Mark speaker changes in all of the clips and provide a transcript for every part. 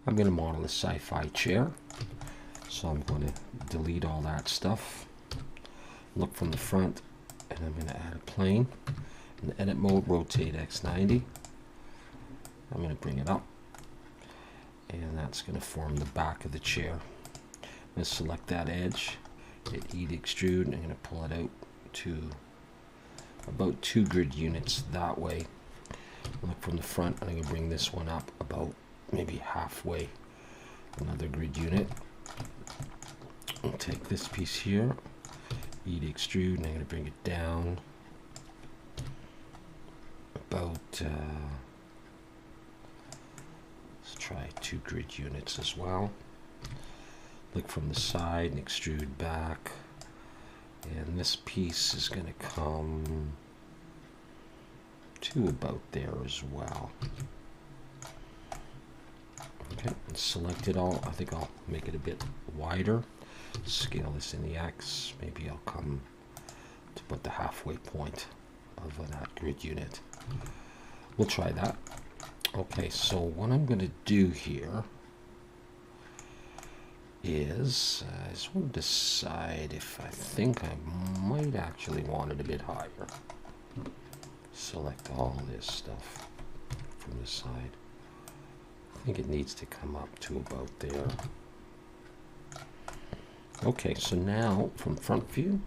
Speaker 1: I'm going to model a Sci-Fi chair, so I'm going to delete all that stuff, look from the front, and I'm going to add a plane. In the edit mode, rotate X90. I'm going to bring it up, and that's going to form the back of the chair. I'm going to select that edge, hit E to extrude, and I'm going to pull it out to about 2 grid units that way. Look from the front, and I'm going to bring this one up about maybe halfway, another grid unit. I'll take this piece here, E to extrude, and I'm going to bring it down about, let's try 2 grid units as well. Look from the side and extrude back, and this piece is going to come to about there as well. Okay, and select it all. I think I'll make it a bit wider. Scale this in the X. Maybe I'll come to about the halfway point of that grid unit. We'll try that. Okay, so what I'm going to do here is I just want to decide if I think I might actually want it a bit higher. Select all this stuff from the side. I think it needs to come up to about there. Okay, so now from front view,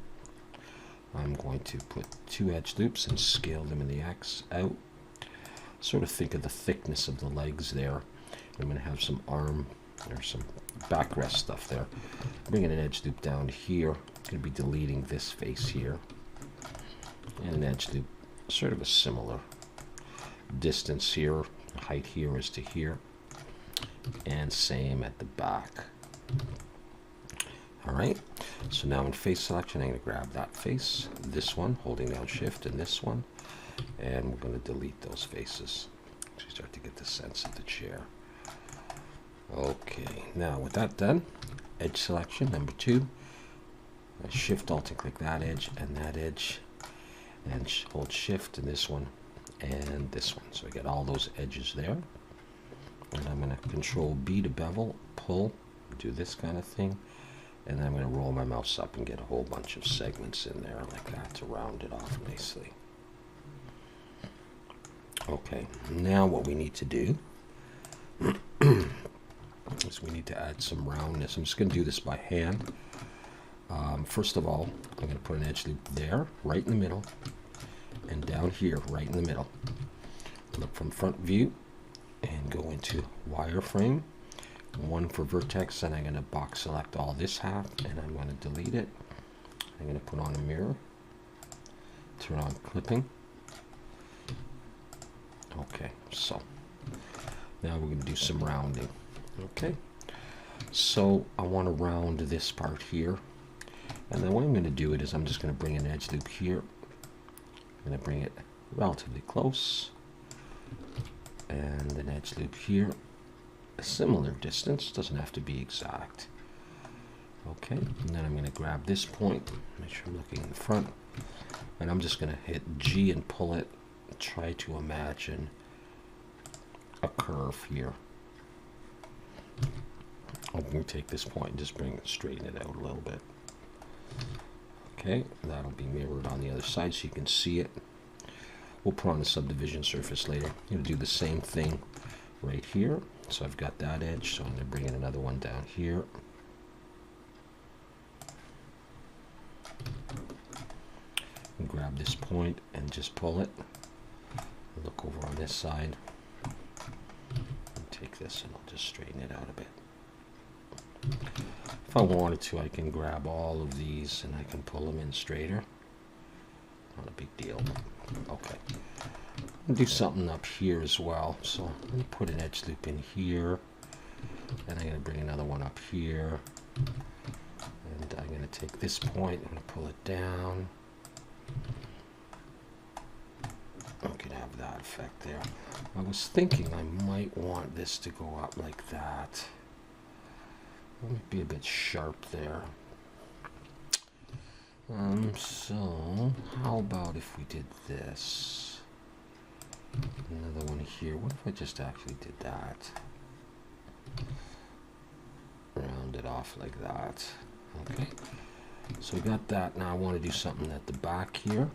Speaker 1: I'm going to put 2 edge loops and scale them in the X out. Sort of think of the thickness of the legs there. I'm going to have some arm or some backrest stuff there. Bringing an edge loop down here. I'm going to be deleting this face here. And an edge loop, sort of a similar distance here. Height here is to here. And same at the back. Alright, so now in face selection, I'm going to grab that face, this one, holding down shift, and this one, and we're going to delete those faces. So you start to get the sense of the chair. Okay, now with that done, edge selection, number 2, I shift, alt, and click that edge, and hold shift, and this one, and this one. So I get all those edges there. And I'm going to control B to bevel, pull, do this kind of thing. And then I'm going to roll my mouse up and get a whole bunch of segments in there like that to round it off nicely. Okay, now what we need to do is we need to add some roundness. I'm just going to do this by hand. First of all, I'm going to put an edge loop there, right in the middle, and down here, right in the middle. Look from front view and go into wireframe. 1 for vertex, and I'm going to box select all this half, and I'm going to delete it. I'm going to put on a mirror, turn on clipping. Okay, so now we're going to do some rounding. Okay, so I want to round this part here, and the way I'm going to do it is I'm just going to bring an edge loop here. I'm going to bring it relatively close, and an edge loop here. A similar distance, doesn't have to be exact. Okay, and then I'm going to grab this point, make sure I'm looking in the front, and I'm just going to hit G and pull it, try to imagine a curve here. I'm going to take this point and just straighten it out a little bit. Okay, that'll be mirrored on the other side so you can see it. We'll put on the subdivision surface later. I'm going to do the same thing right here. So I've got that edge, so I'm going to bring in another one down here. And grab this point and just pull it. Look over on this side. And take this and I'll just straighten it out a bit. If I wanted to, I can grab all of these and I can pull them in straighter. Not a big deal. Okay. I'll do something up here as well. So I'm going to put an edge loop in here. And I'm going to bring another one up here. And I'm going to take this point, I'm going to pull it down. I can have that effect there. I was thinking I might want this to go up like that. It might be a bit sharp there. So how about if we did this? Another one here. What if I just actually did that? Round it off like that. Okay, so we got that. Now I want to do something at the back here.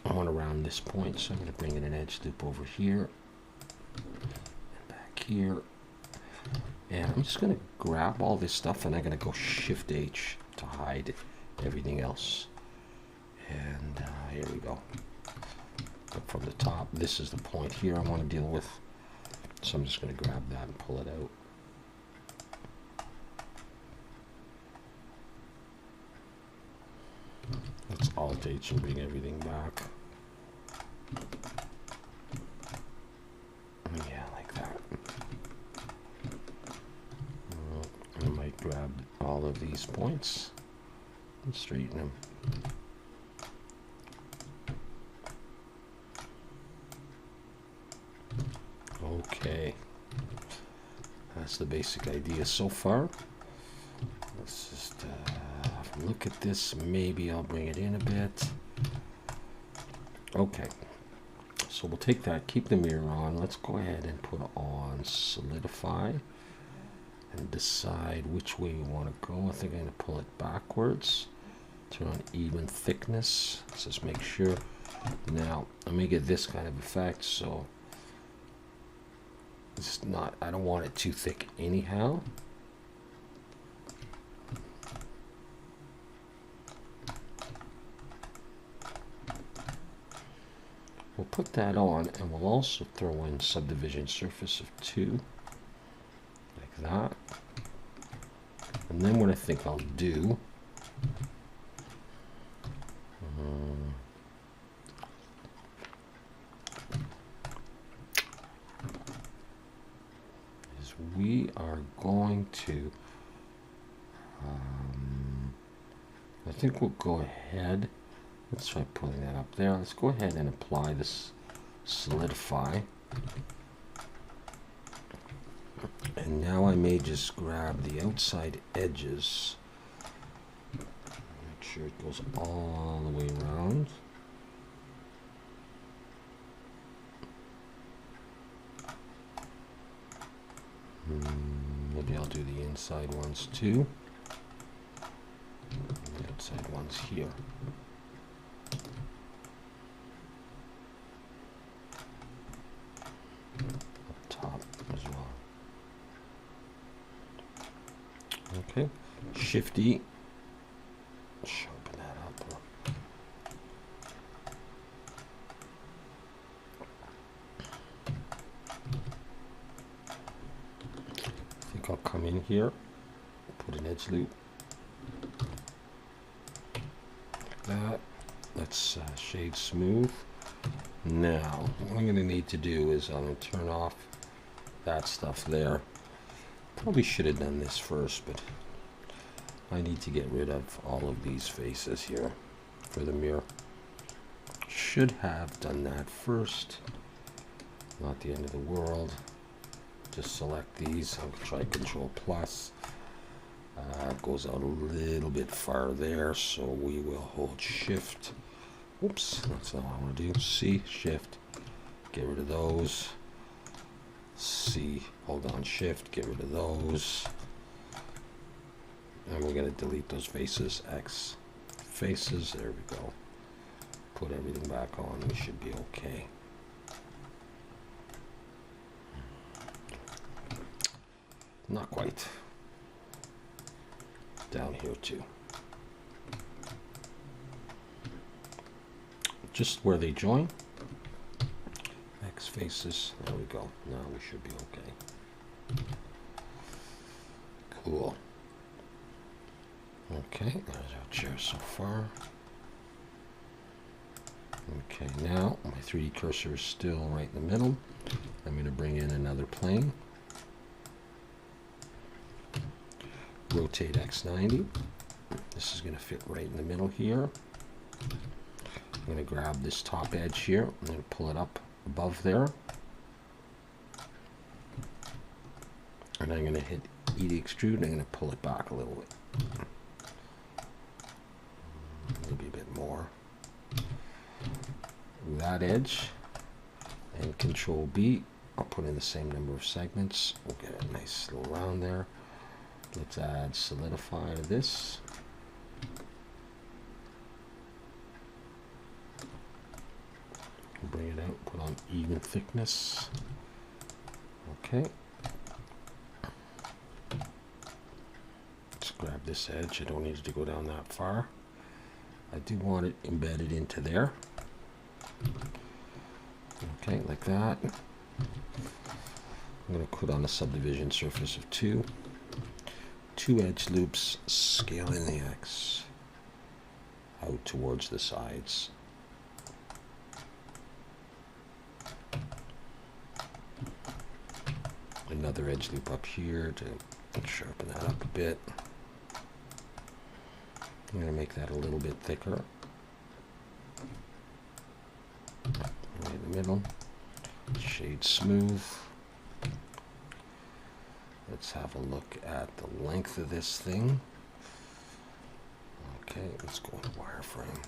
Speaker 1: I want to round this point, so I'm going to bring in an edge loop over here and back here. And I'm just going to grab all this stuff and I'm going to go Shift H to hide everything else. And here we go. But from the top, this is the point here I want to deal with. So I'm just going to grab that and pull it out. Let's Alt H and bring everything back. Yeah, like that. I might grab all of these points and straighten them. Okay. That's the basic idea so far. Let's just look at this. Maybe I'll bring it in a bit. Okay. So we'll take that, keep the mirror on. Let's go ahead and put on solidify and decide which way we want to go. I think I'm going to pull it backwards. Turn on even thickness. Let's just make sure. Now, let me get this kind of effect. So it's not, I don't want it too thick anyhow. We'll put that on, and we'll also throw in subdivision surface of 2, like that. And then what I think I'll do is we are going to, I think we'll go ahead. Let's try putting that up there. Let's go ahead and apply this solidify. And now I may just grab the outside edges. Make sure it goes all the way around. Maybe I'll do the inside ones too. The outside ones here. Okay, Shift E, sharpen that up. I think I'll come in here, put an edge loop, like that. Let's shade smooth. Now, what I'm going to need to do is I'm going to turn off that stuff there. Probably should have done this first, but I need to get rid of all of these faces here for the mirror. Should have done that first. Not the end of the world. Just select these. I'll try Control Plus. It goes out a little bit far there, so we will hold Shift. Oops, that's not what I want to do. C, Shift, get rid of those. C, hold on Shift, get rid of those. And we're going to delete those faces. X, faces, there we go. Put everything back on, we should be okay. Not quite. Down here too. Just where they join. X faces. There we go. Now we should be okay. Cool. Okay, there's our chair so far. Okay, now my 3D cursor is still right in the middle. I'm going to bring in another plane. Rotate X90. This is going to fit right in the middle here. I'm going to grab this top edge here. I'm going to pull it up above there. And I'm going to hit E to extrude. And I'm going to pull it back a little bit. Maybe a bit more. That edge. and Control B. I'll put in the same number of segments. We'll get a nice little round there. Let's add solidify to this. Bring it out, put on even thickness. Okay. Let's grab this edge. I don't need it to go down that far. I do want it embedded into there. Okay, like that. I'm going to put on a subdivision surface of 2. 2 edge loops, scale in the X out towards the sides. Another edge loop up here to sharpen that up a bit. I'm going to make that a little bit thicker. Right in the middle. Shade smooth. Let's have a look at the length of this thing. Okay, let's go into wireframe.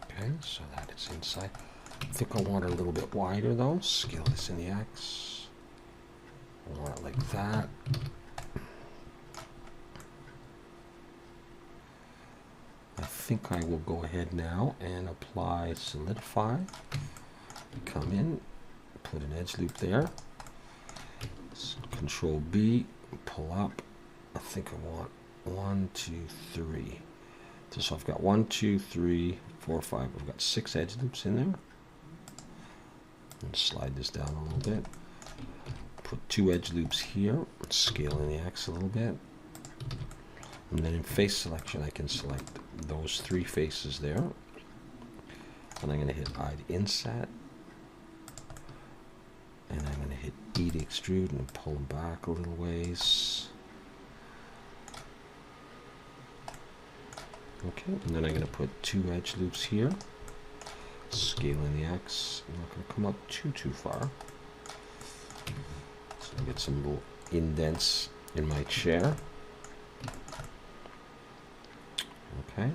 Speaker 1: Okay, so that is inside. I think I want it a little bit wider though. Scale this in the X. I want it like that. I think I will go ahead now and apply solidify. Come in, put an edge loop there. Control B, pull up. I think I want 1, 2, 3. So I've got 1, 2, 3, 4, 5. I've got 6 edge loops in there. And slide this down a little bit. Put 2 edge loops here. Scale in the X a little bit. And then in face selection, I can select those 3 faces there. And I'm going to hit I to inset. And I'm going to hit E to extrude and pull them back a little ways. Okay, and then I'm going to put 2 edge loops here. Scale in the X. I'm not going to come up too far. So I get some little indents in my chair. Okay,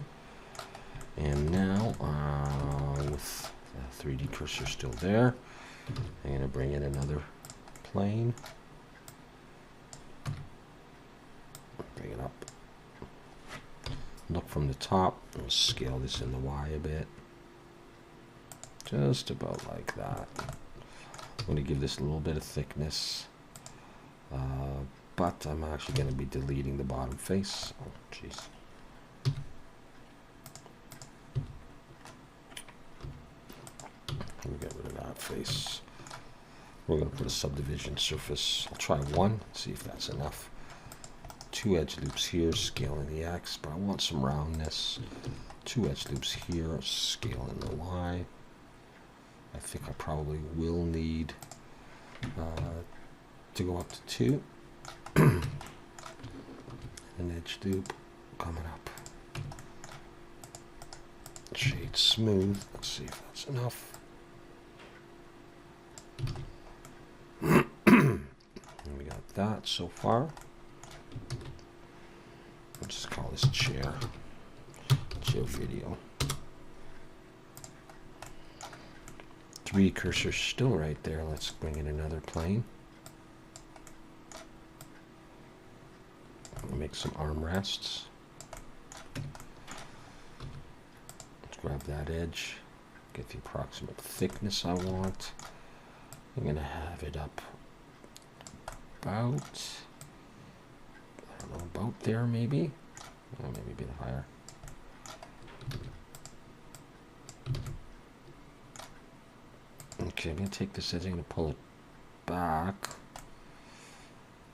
Speaker 1: and now with the 3D cursor still there, I'm going to bring in another plane. Bring it up. Look from the top and scale this in the Y a bit. Just about like that. I'm going to give this a little bit of thickness. But I'm actually going to be deleting the bottom face. Oh, jeez. We'll get rid of that face. We're going to put a subdivision surface. I'll try 1, see if that's enough. 2 edge loops here, scale in the X, but I want some roundness. 2 edge loops here, scale in the Y. I think I probably will need to go up to 2. An edge loop coming up. Shade smooth. Let's see if that's enough. We got that so far. We'll just call this chair video. 3 cursors still right there. Let's bring in another plane. We'll make some armrests. Let's grab that edge. Get the approximate thickness I want. I'm going to have it up about, I don't know, about there maybe. Maybe a bit higher. Okay, I'm going to take this edge, I'm going to pull it back.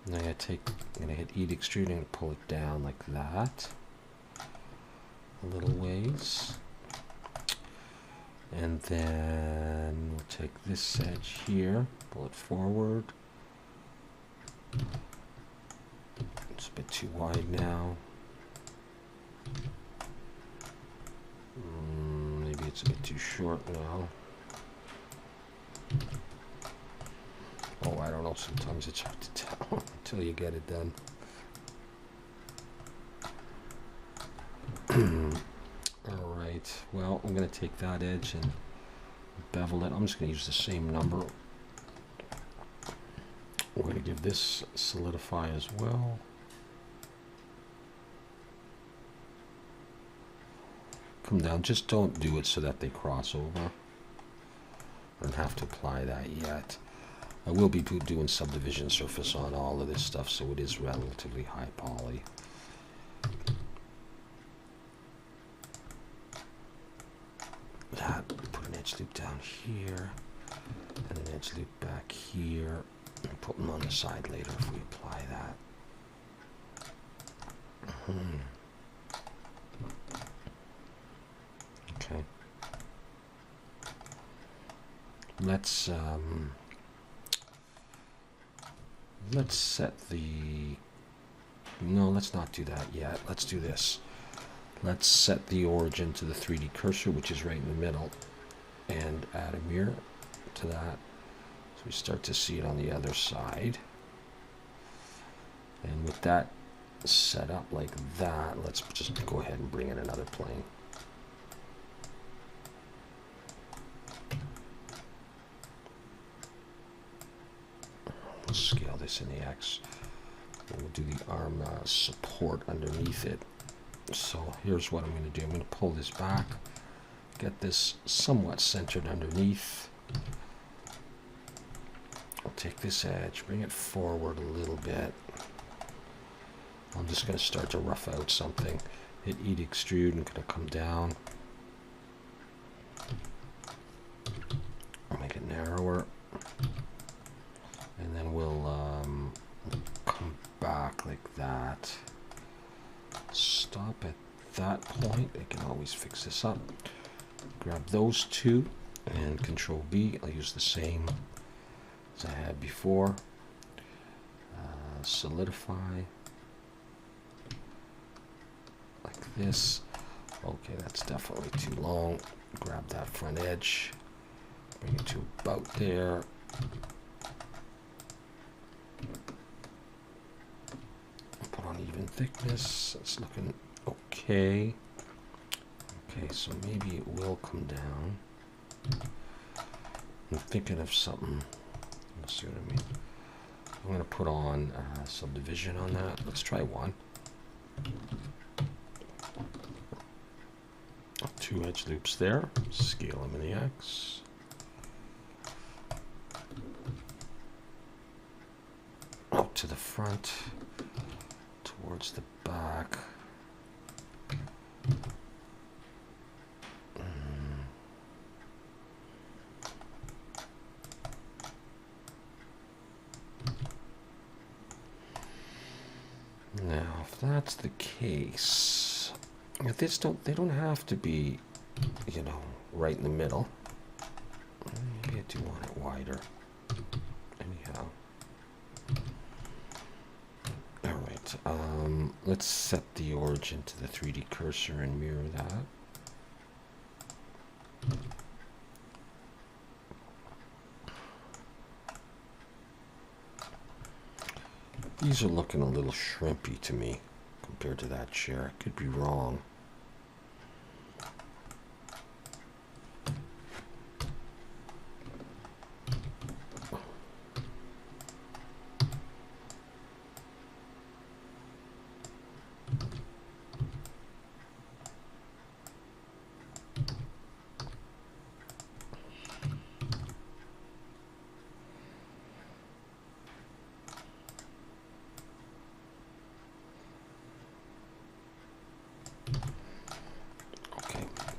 Speaker 1: And I'm going to hit E to extrude and pull it down like that. A little ways. And then we'll take this edge here, pull it forward. It's a bit too wide now. Maybe it's a bit too short now. Oh, sometimes it's hard to tell until you get it done. Alright, well, I'm going to take that edge and bevel it. I'm just going to use the same number. We're going to give this solidify as well. Come down, just don't do it so that they cross over. I don't have to apply that yet. I will be doing subdivision surface on all of this stuff, so it is relatively high poly. That, put an edge loop down here, and an edge loop back here, and put them on the side later if we apply that. Okay. Let's set the, no, let's not do that yet. Let's do this. Let's set the origin to the 3D cursor, which is right in the middle, and add a mirror to that. So we start to see it on the other side. And with that set up like that, let's just go ahead and bring in another plane. We'll scale this in the X. And we'll do the arm support underneath it. So here's what I'm going to do. I'm going to pull this back, get this somewhat centered underneath. I'll take this edge, bring it forward a little bit. I'm just going to start to rough out something. Hit E to extrude and going to come down. I'll make it narrower. And then we'll come back like that. Stop at that point. I can always fix this up. Grab those two and Control V. I'll use the same as I had before. Solidify like this. Okay, that's definitely too long. Grab that front edge, bring it to about there. Put on even thickness. It's looking okay. Okay, so maybe it will come down. I'm thinking of something. Let's see what I mean. I'm going to put on subdivision on that. Let's try one. 2 edge loops there. Scale them in the X. Out to the front, towards the back. Now, if that's the case, if this they don't have to be, you know, right in the middle. Maybe I do want it wider. Anyhow. All right. Let's set the origin to the 3D cursor and mirror that. These are looking a little shrimpy to me compared to that chair. I could be wrong.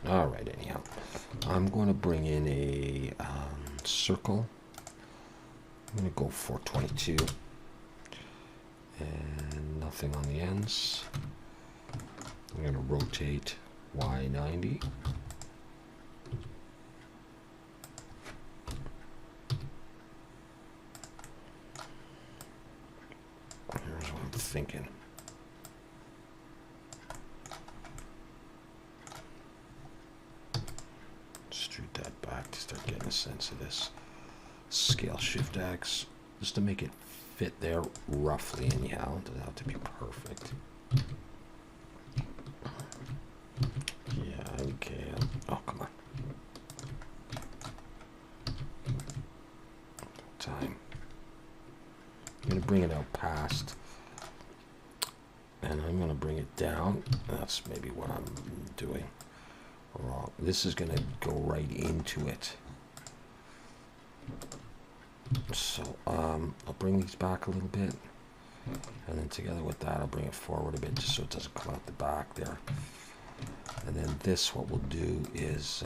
Speaker 1: All right, anyhow, I'm going to bring in a circle. I'm going to go 422 and nothing on the ends. I'm going to rotate Y90. Here's what I'm thinking. Extrude that back to start getting a sense of this. Scale Shift X, just to make it fit there roughly anyhow. It doesn't have to be perfect. Yeah, okay. Oh, come on. Time. I'm going to bring it out past, and I'm going to bring it down. That's maybe what I'm doing wrong. This is going to go right into it. So I'll bring these back a little bit, and then together with that I'll bring it forward a bit just so it doesn't come out the back there. And then this, what we'll do is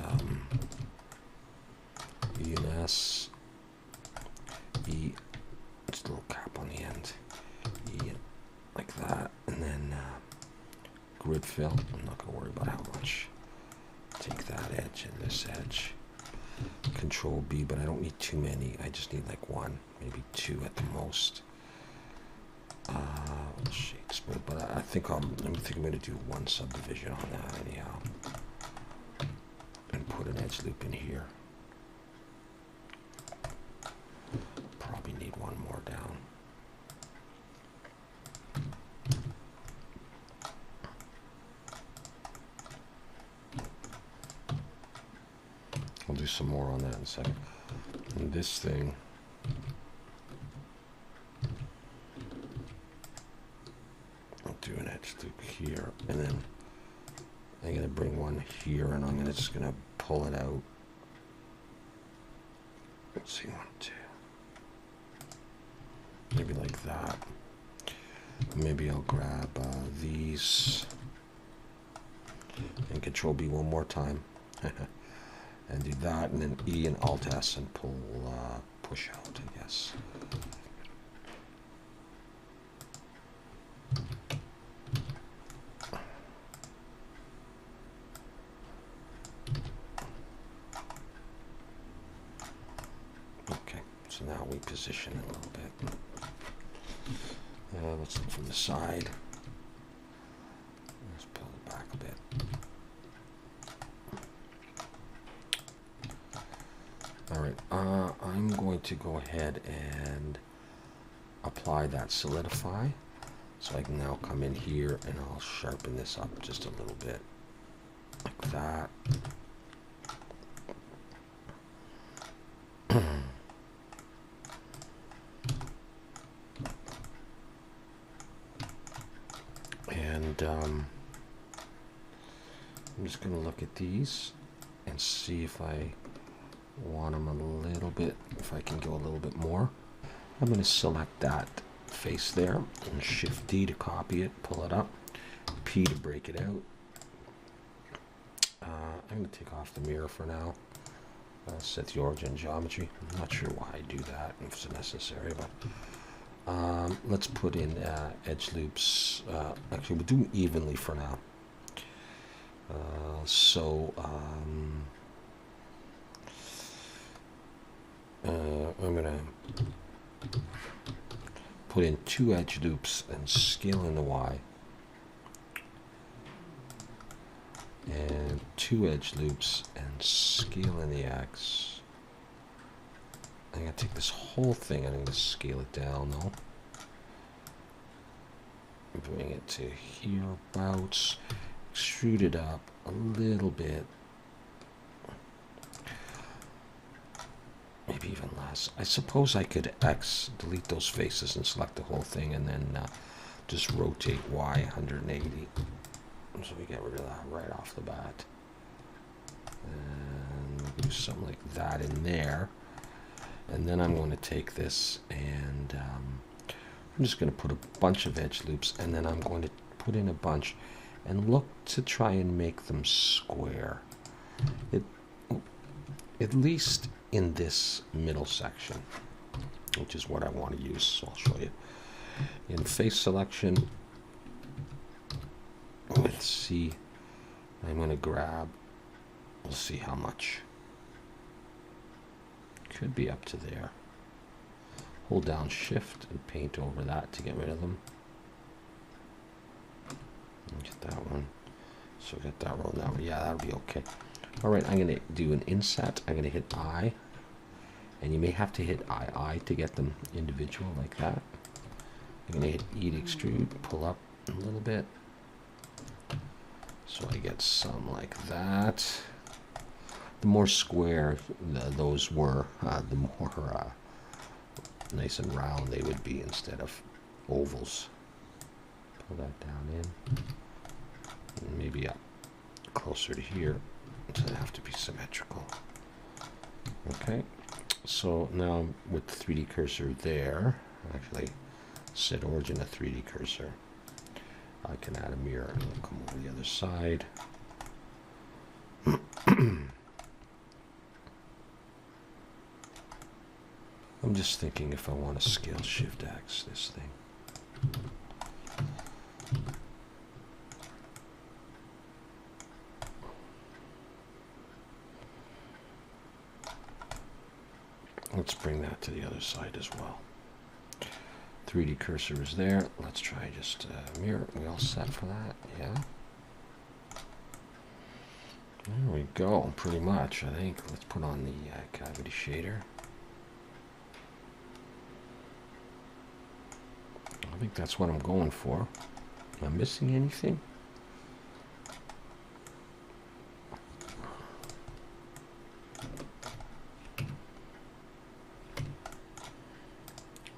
Speaker 1: ENS, E, just a little cap on the end, E, like that, and then grid fill. I'm not going to worry about how much. Take that edge and this edge. Control B, but I don't need too many. I just need like one, maybe two at the most. Shakespeare, but I think I'm going to do one subdivision on that anyhow, and put an edge loop in here. Probably need one more down. I'll do some more on that in a second. And this thing, I'll do an edge loop here, and then I'm going to bring one here, and I'm just going to pull it out. Let's see, 1, 2. Maybe like that. Maybe I'll grab these and Control B one more time. And do that, and then E and Alt S and pull, push out, I guess. Okay, so now we position it a little bit. Let's look from the side. Let's pull it back a bit. Alright, I'm going to go ahead and apply that solidify. So I can now come in here and I'll sharpen this up just a little bit. Like that. And I'm just going to look at these and see if I want them a little bit, if I can go a little bit more. I'm going to select that face there and Shift D to copy it, pull it up, P to break it out. I'm going to take off the mirror for now, set the origin geometry. I'm not sure why I do that, if it's necessary, but let's put in edge loops. Actually, we'll do them evenly for now. I'm going to put in 2 edge loops and scale in the Y. And 2 edge loops and scale in the X. I'm going to take this whole thing and I'm going to scale it down though. Bring it to hereabouts. Extrude it up a little bit. Maybe even less. I suppose I could delete those faces and select the whole thing and then just rotate Y 180. So we get rid of that right off the bat. And do something like that in there. And then I'm going to take this and I'm just going to put a bunch of edge loops, and then I'm going to put in a bunch and look to try and make them square. At least in this middle section, which is what I want to use, so I'll show you. In face selection, let's see, I'm going to grab, we'll see how much. Could be up to there. Hold down Shift and paint over that to get rid of them. Get that one. So get that roll now. Yeah, that'll be okay. All right, I'm going to do an inset. I'm going to hit I, And you may have to hit II to get them individual like that. I'm going to hit E to extrude, pull up a little bit. So I get some like that. The more square those were, the more nice and round they would be instead of ovals. Pull that down in. And maybe up closer to here. It doesn't have to be symmetrical. Okay. So now with the 3D cursor there, actually set origin a 3D cursor. I can add a mirror and it'll come over the other side. I'm just thinking if I want to scale Shift X this thing. Let's bring that to the other side as well. 3D cursor is there. Let's try just mirror. We all set for that? Yeah. There we go. Pretty much, I think. Let's put on the cavity shader. I think that's what I'm going for. Am I missing anything?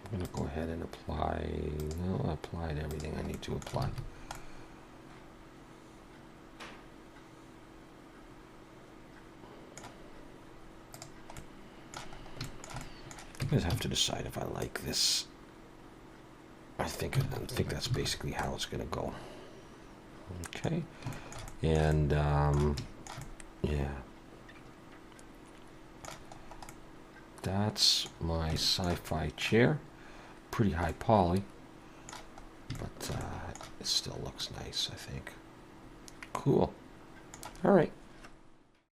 Speaker 1: I'm going to go ahead and apply. No, I applied everything I need to apply. I just have to decide if I like this. I think that's basically how it's going to go. Okay, and yeah, that's my Scifi chair. Pretty high poly, but it still looks nice, I think. Cool. All right.